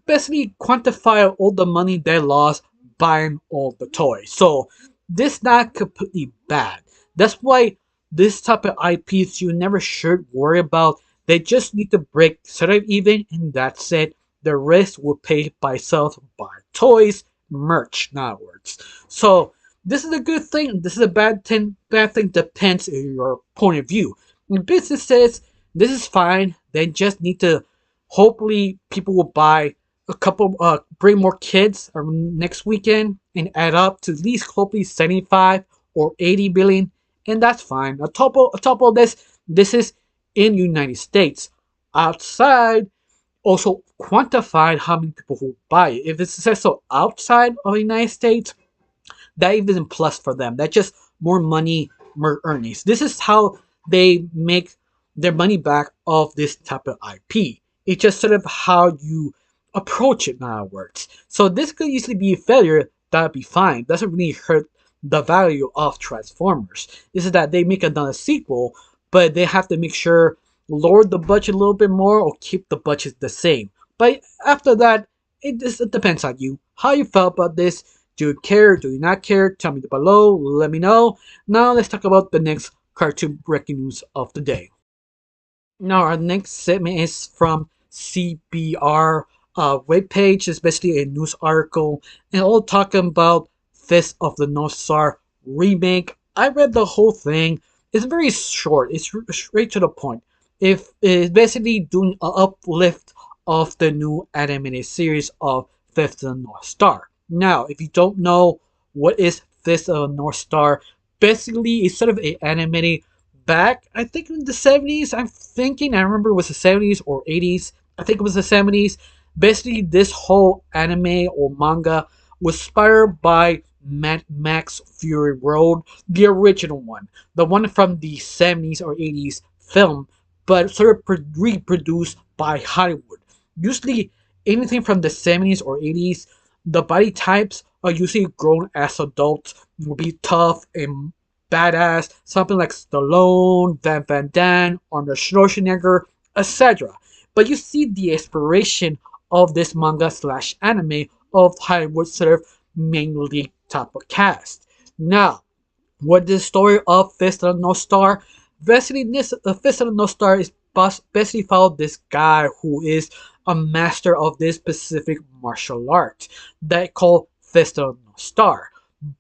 quantify all the money they lost buying all the toys. So this not completely bad. That's why this type of IPs you never should worry about. They just need to break sort of even, and that's it. The rest will pay by itself by toys, merch, in other words. So this is a good thing. This is a bad thing. Bad thing depends on your point of view. In businesses, this is fine. They just need to. Hopefully, people will buy a couple. Bring more kids next weekend and add up to at least hopefully 75 or 80 billion, and that's fine. On top of this, this is in United States. Outside, also quantified how many people who buy it. If it's successful outside of the United States, that even plus for them. That's just more money, more earnings. This is how they make their money back of this type of IP. It's just sort of how you approach it, in other words. So this could easily be a failure. That'd be fine. Doesn't really hurt the value of Transformers. This is that they make another sequel, but they have to make sure lower the budget a little bit more or keep the budget the same. But after that, it depends on you. How you felt about this. Do you care? Do you not care? Tell me below. Let me know. Now let's talk about the next cartoon breaking news of the day. Now our next segment is from CBR webpage. It's basically a news article and all talking about Fist of the North Star remake. I read the whole thing. It's very short. It's straight to the point. If it's basically doing an uplift of the new animated series of Fist of the North Star. Now, if you don't know what is Fist of the North Star, basically it's sort of an animated back, I think in the 70s. I remember it was the 70s or 80s. I think it was the 70s. Basically, this whole anime or manga was inspired by Mad Max Fury Road, the original one, the one from the 70s or 80s film, but sort of reproduced by Hollywood. Usually, anything from the 70s or 80s, the body types are usually grown as adults, will be tough and badass, something like Stallone, Van Damme, Arnold Schwarzenegger, etc. But you see the inspiration of this manga slash anime of Hollywood sort of mainly type of cast. Now, what is the story of Fist of the North Star? Basically, this Fist of the North Star is basically follow this guy who is a master of this specific martial art that called Fist of the North Star.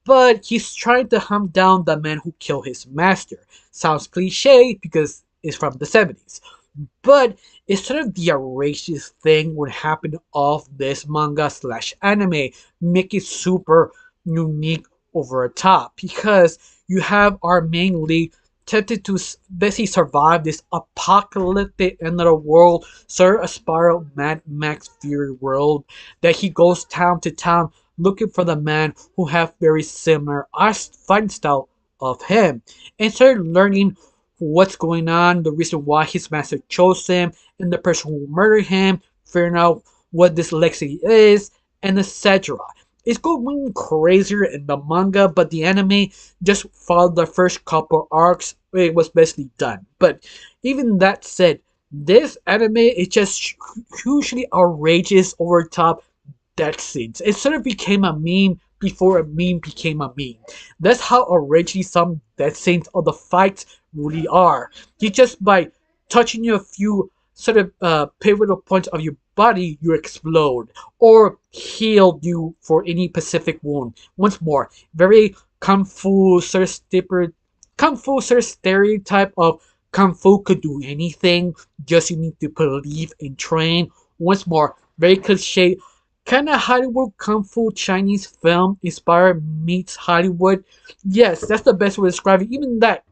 But he's trying to hunt down the man who killed his master. Sounds cliche because it's from the 70s. But it's sort of the outrageous thing what happened of this manga slash anime, make it super unique over the top because you have our main lead tempted to basically survive this apocalyptic end of the world, sort of a spiral Mad Max Fury world that he goes town to town looking for the man who have very similar fighting style of him and started learning what's going on, the reason why his master chose him, and the person who murdered him, figuring out what this legacy is, and etc. It's going crazier in the manga, but the anime just followed the first couple arcs. It was basically done. But even that said, this anime is just hugely outrageous, over top, death scenes. It sort of became a meme before a meme became a meme. That's how originally some death scenes of the fights really are. You just by touching a few sort of pivotal points of your body, you explode or heal you for any specific wound. Once more, very kung fu sort of stereotype of kung fu could do anything. Just you need to believe and train. Once more, very cliche, kind of Hollywood kung fu Chinese film inspired meets Hollywood. Yes, that's the best way to describe it. Even that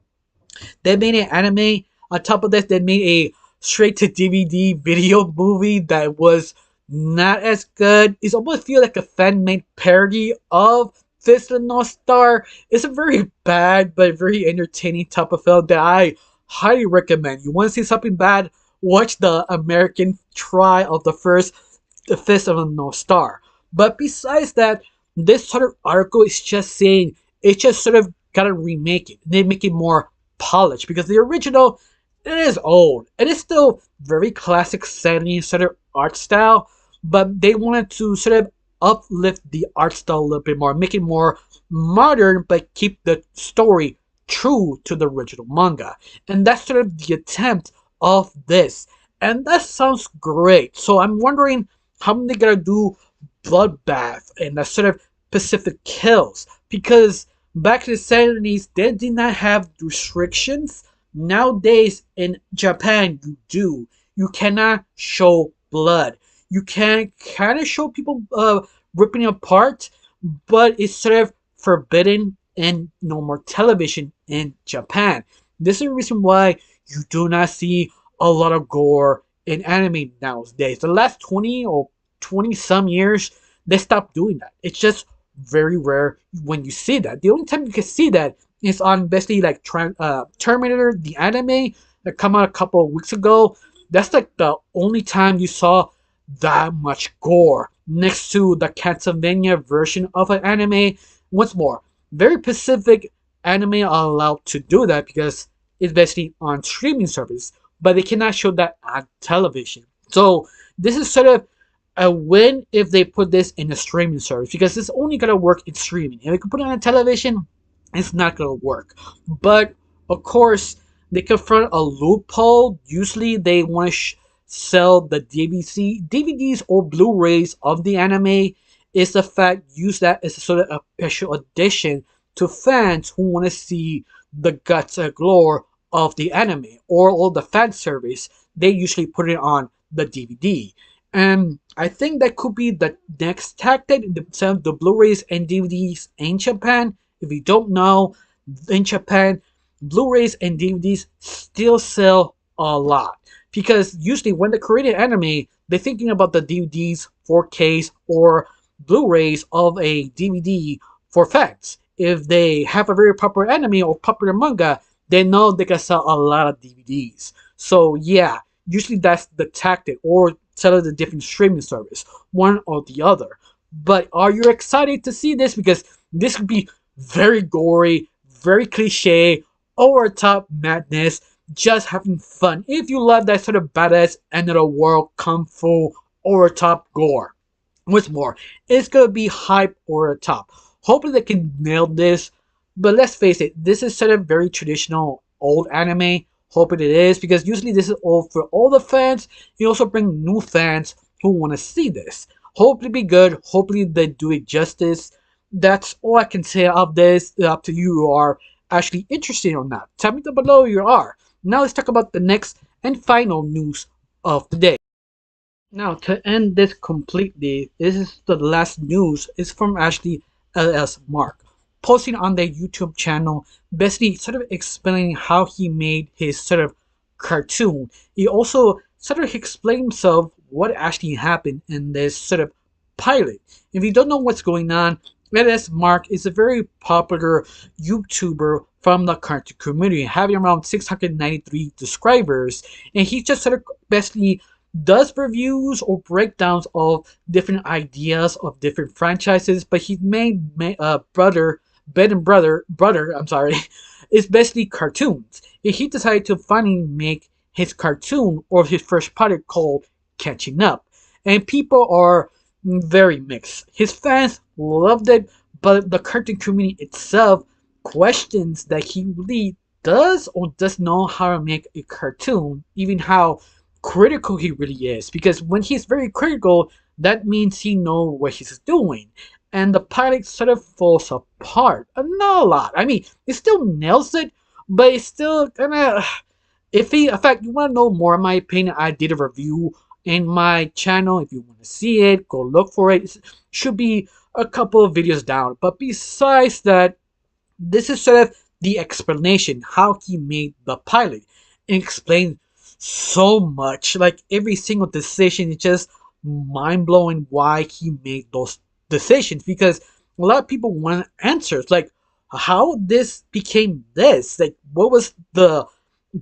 they made an anime. On top of that, they made a straight to DVD video movie that was not as good. It almost feel like a fan made parody of Fist of the North Star. It's a very bad but very entertaining type of film that I highly recommend. You want to see something bad? Watch the American try of the Fist of the North Star. But besides that, this sort of article is just saying it just sort of gotta remake it. They make it more polished because the original it is old. It is still very classic 70s sort of art style, but they wanted to sort of uplift the art style a little bit more, make it more modern, but keep the story true to the original manga. And that's sort of the attempt of this. And that sounds great. So I'm wondering how they're gonna do Bloodbath and that sort of Pacific Kills. Because back in the 70s, they did not have restrictions. Nowadays in Japan, you do. You cannot show blood. You can kind of show people ripping apart, but it's sort of forbidden in normal television in Japan. This is the reason why you do not see a lot of gore in anime nowadays. The last 20 or 20 some years, they stopped doing that. It's just very rare when you see that. The only time you can see that is on basically like Terminator, the anime that come out a couple of weeks ago. That's like the only time you saw that much gore next to the Castlevania version of an anime. Once more, very Pacific anime are allowed to do that because it's basically on streaming service, but they cannot show that on television. So this is sort of a win if they put this in a streaming service because it's only gonna work in streaming. If they could put it on television, it's not gonna work. But of course, they confront a loophole. Usually, they want to sell the DVDs or Blu-rays of the anime. Is the fact use that as a sort of a special edition to fans who want to see the guts and gore of the anime or all the fan service. They usually put it on the DVD. And I think that could be the next tactic in the Blu-rays and DVDs in Japan. If you don't know, in Japan, Blu-rays and DVDs still sell a lot. Because usually when they create an anime, they're thinking about the DVDs, 4Ks, or Blu-rays of a DVD for fans. If they have a very popular anime or popular manga, they know they can sell a lot of DVDs. So yeah, usually that's the tactic, or sell it a different streaming service, one or the other. But are you excited to see this? Because this could be very gory, very cliche, over top madness, just having fun. If you love that sort of badass end of the world kung fu over top gore. What's more, it's gonna be hype over the top. Hopefully they can nail this. But let's face it, this is sort of very traditional old anime. Hoping it is, because usually this is all for all the fans. You also bring new fans who want to see this. Hopefully be good. Hopefully they do it justice. That's all I can say of this. Up to you who are actually interested or not. Tell me down below you are. Now let's talk about the next and final news of the day. Now to end this completely, this is the last news. It's from actually LS Mark, posting on their YouTube channel, basically sort of explaining how he made his sort of cartoon. He also sort of explained himself what actually happened in this sort of pilot. If you don't know what's going on, LS Mark is a very popular YouTuber from the cartoon community, having around 693 subscribers, and he just sort of basically does reviews or breakdowns of different ideas of different franchises. But his main brother, I'm sorry, is basically cartoons. And he decided to finally make his cartoon or his first project called Catching Up. And people are very mixed. His fans loved it, but the cartoon community itself questions that he really does or does know how to make a cartoon, even how critical he really is. Because when he's very critical, that means he knows what he's doing. And the pilot sort of falls apart. Not a lot. I mean, it still nails it, but it's still kind of iffy. In fact, you want to know more of my opinion, I did a review in my channel. If you want to see it, go look for it. It should be a couple of videos down. But besides that, this is sort of the explanation how he made the pilot. It explains so much. Like every single decision is just mind blowing why he made those decisions. Because a lot of people want answers like how this became this. Like what was the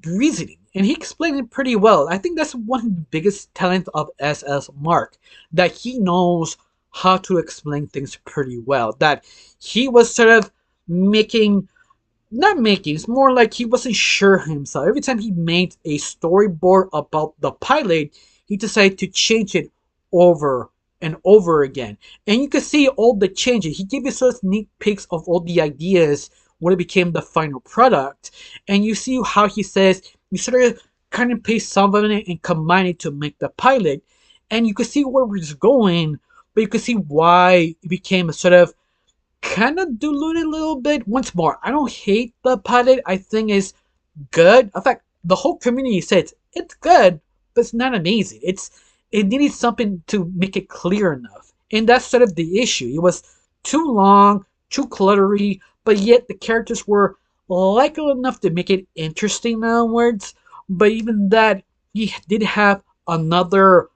reasoning? And he explained it pretty well. I think that's one of the biggest talents of SS Mark, that he knows how to explain things pretty well. That he was sort of making not making, it's more like he wasn't sure himself. Every time he made a storyboard about the pilot, he decided to change it over and over again. And you can see all the changes. He gave you sort of sneak peeks of all the ideas when it became the final product. And you see how he says you sort of kind of paste some of it and combine it to make the pilot. And you can see where it's going, but you can see why it became a sort of kind of diluted a little bit. Once more, I don't hate the pilot. I think it's good. In fact, the whole community says it's good, but it's not amazing. It needed something to make it clear enough, and that's sort of the issue. It was too long, too cluttery, but yet the characters were likable enough to make it interesting onwards. But even that, he did have another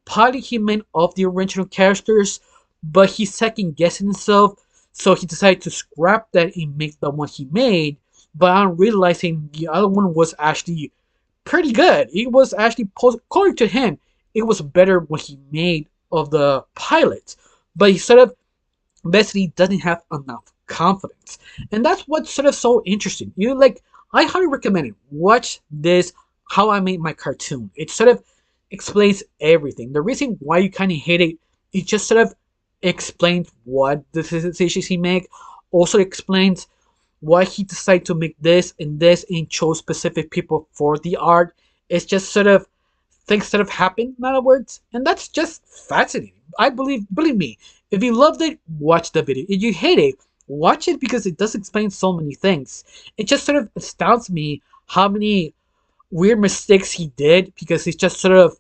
polyhuman of the original characters, but he's second guessing himself, so he decided to scrap that and make the one he made. But I'm realizing the other one was actually pretty good. It was actually, according to him, it was better what he made of the pilot. But he sort of basically doesn't have enough confidence, and that's what's sort of so interesting. I highly recommend it. Watch this, How I Made My Cartoon. It sort of explains everything. The reason why you kind of hate it, it just sort of explains what the decisions he make. Also explains why he decided to make this and chose specific people for the art. It's just sort of things that have happened, in other words, and that's just fascinating. Believe me, if you loved it, watch the video. If you hate it, watch it because it does explain so many things. It just sort of astounds me how many weird mistakes he did because he's just sort of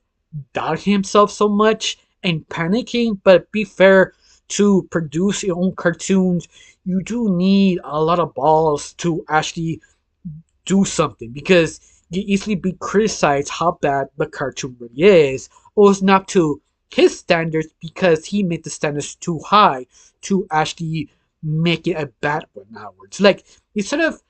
doubting himself so much and panicking. But be fair, to produce your own cartoons, you do need a lot of balls to actually do something, because you easily be criticized how bad the cartoon really is, or it's not to his standards because he made the standards too high to actually make it a bad one. In other words, like he sort of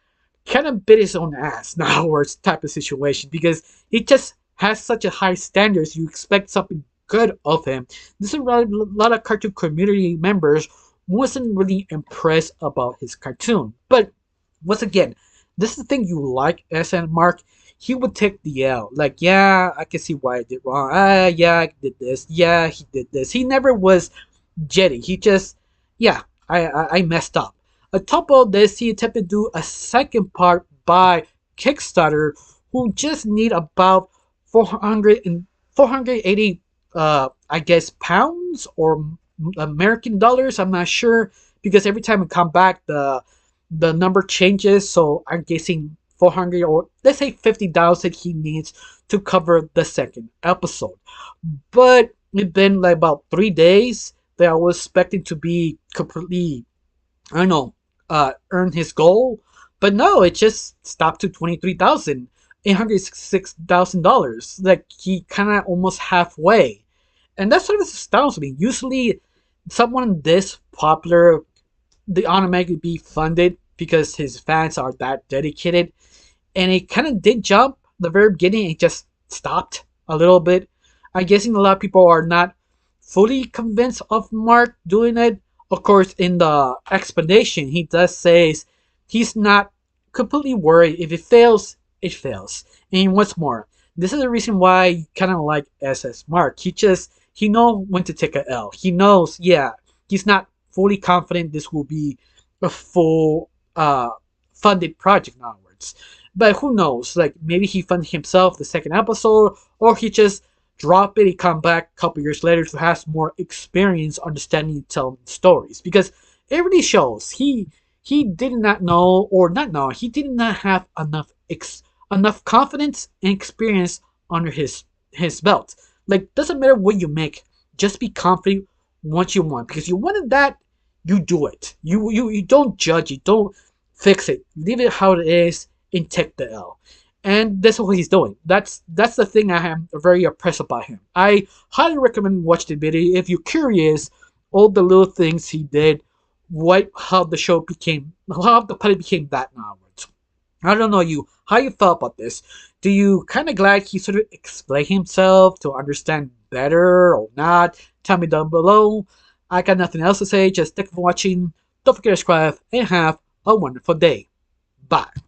kind of bit his own ass, in other words, type of situation, because it just has such a high standards. You expect something good of him. This is a lot of cartoon community members wasn't really impressed about his cartoon. But once again, this is the thing you like, SN Mark. He would take the L. Like, yeah, I can see why I did wrong. Yeah, I did this. Yeah, he did this. He never was jetty. He just, yeah, I messed up. On top of this, he attempted to do a second part by Kickstarter, who just need about 480 I guess pounds or American dollars. I'm not sure, because every time I come back, the number changes. So I'm guessing 400, or let's say 50,000 he needs to cover the second episode. But it's been like about 3 days that I was expecting to be completely, I don't know, earn his goal. But no, it just stopped to $23,866,000. Like he kind of almost halfway, and that sort of astounds me. Usually, someone this popular, they automatically be funded because his fans are that dedicated, and it kind of did jump the very beginning. It just stopped a little bit. I'm guessing a lot of people are not fully convinced of Mark doing it. Of course, in the explanation, he does say he's not completely worried. If it fails, it fails. And what's more, this is the reason why I kind of like SS Mark. He just He knows when to take a L. He knows, yeah, he's not fully confident this will be a full funded project onwards. But who knows? Like maybe he funded himself the second episode, or he just drop it, he come back a couple years later to have more experience understanding and telling stories. Because it really shows he did not know or not know, he did not have enough confidence and experience under his belt. Like doesn't matter what you make, just be confident once you want. Because you wanted that, you do it. You don't judge, you don't fix it. Leave it how it is and take the L. And that's what he's doing. That's the thing I am very impressed about him. I highly recommend watch the video if you're curious. All the little things he did, how the show became, how the pilot became that onwards. I don't know you, how you felt about this. Do you kind of glad he sort of explained himself to understand better or not? Tell me down below. I got nothing else to say. Just thank you for watching. Don't forget to subscribe and have a wonderful day. Bye.